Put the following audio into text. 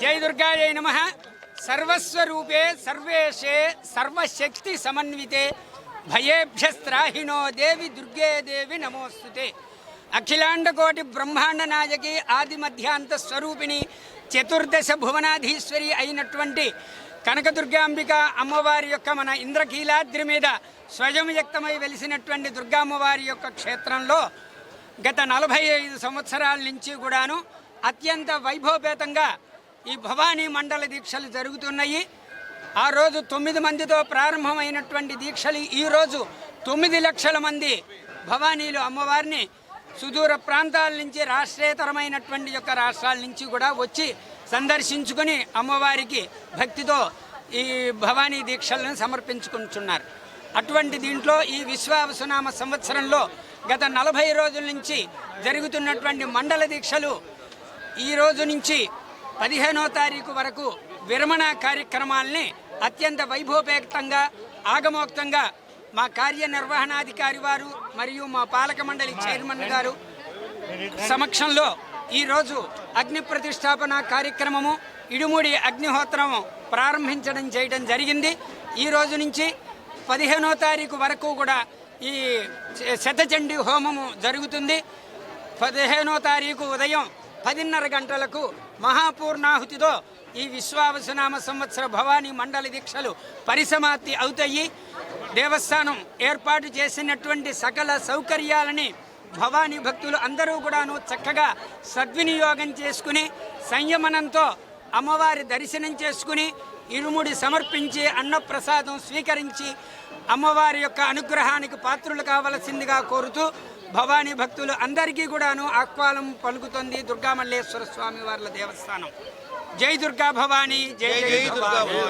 जय दुर्गायै नमः। सर्वस्वरूपे सर्वेशे सर्वशक्ति समन्विते भयेभ्यस्त्राहिनो देवी दुर्गे देवी नमोस्तुते। अखिलांड कोटि ब्रह्मांड नायकी आदि मध्यांत स्वरूपिणी चतुर्दश भुवनाधीश्वरी అయినటువంటి కనకదుర్గాంబిక అమ్మవారి యొక్క మన ఇంద్రకీలాద్రి మీద స్వయం వ్యక్తమై వెలిసినటువంటి దుర్గామ్మవారి యొక్క క్షేత్రంలో గత 45 సంవత్సరాల నుంచి కూడాను అత్యంత వైభవపేతంగా ఈ భవానీ మండల దీక్షలు జరుగుతున్నాయి. ఆ రోజు 9 మందితో ప్రారంభమైనటువంటి దీక్షలు ఈ రోజు 9 లక్షల మంది భవానీలు అమ్మవారిని సుదూర ప్రాంతాల నుంచి రాష్ట్రేతరమైనటువంటి యొక్క రాష్ట్రాల నుంచి కూడా వచ్చి సందర్శించుకొని అమ్మవారికి భక్తితో ఈ భవానీ దీక్షలను సమర్పించుకుంటున్నారు. అటువంటి దీంట్లో ఈ విశ్వావసునామ సంవత్సరంలో గత 40 రోజుల నుంచి జరుగుతున్నటువంటి మండల దీక్షలు ఈ రోజు నుంచి 15వ తారీఖు వరకు విరమణ కార్యక్రమాలని అత్యంత వైభవపేతంగా ఆగమోక్తంగా మా కార్యనిర్వహణాధికారి వారు మరియు మా పాలక మండలి చైర్మన్ గారు సమక్షంలో ఈరోజు అగ్ని ప్రతిష్టాపన కార్యక్రమము ఇడుముడి అగ్నిహోత్రము ప్రారంభించడం చేయడం జరిగింది. ఈ రోజు నుంచి 15వ తారీఖు వరకు కూడా ఈ శతచండీ హోమము జరుగుతుంది. 15వ తారీఖు ఉదయం 10:30 గంటలకు మహాపూర్ణాహుతితో ఈ విశ్వావసునామ సంవత్సర భవానీ మండల దీక్షలు పరిసమాప్తి అవుతాయి. దేవస్థానం ఏర్పాటు చేసినటువంటి సకల సౌకర్యాలని భవానీ భక్తులు అందరూ కూడాను చక్కగా సద్వినియోగం చేసుకుని సంయమనంతో అమ్మవారి దర్శనం చేసుకుని ఇరుముడి సమర్పించి అన్నప్రసాదం స్వీకరించి అమ్మవారి యొక్క అనుగ్రహానికి పాత్రులు కావలసిందిగా కోరుతూ భవానీ భక్తులు అందరికీ కూడాను ఆహ్వానం పలుకుతుంది దుర్గామల్లేశ్వర స్వామి వార్ల దేవస్థానం. జై దుర్గా భవానీ, జై జై దుర్గా భవానీ.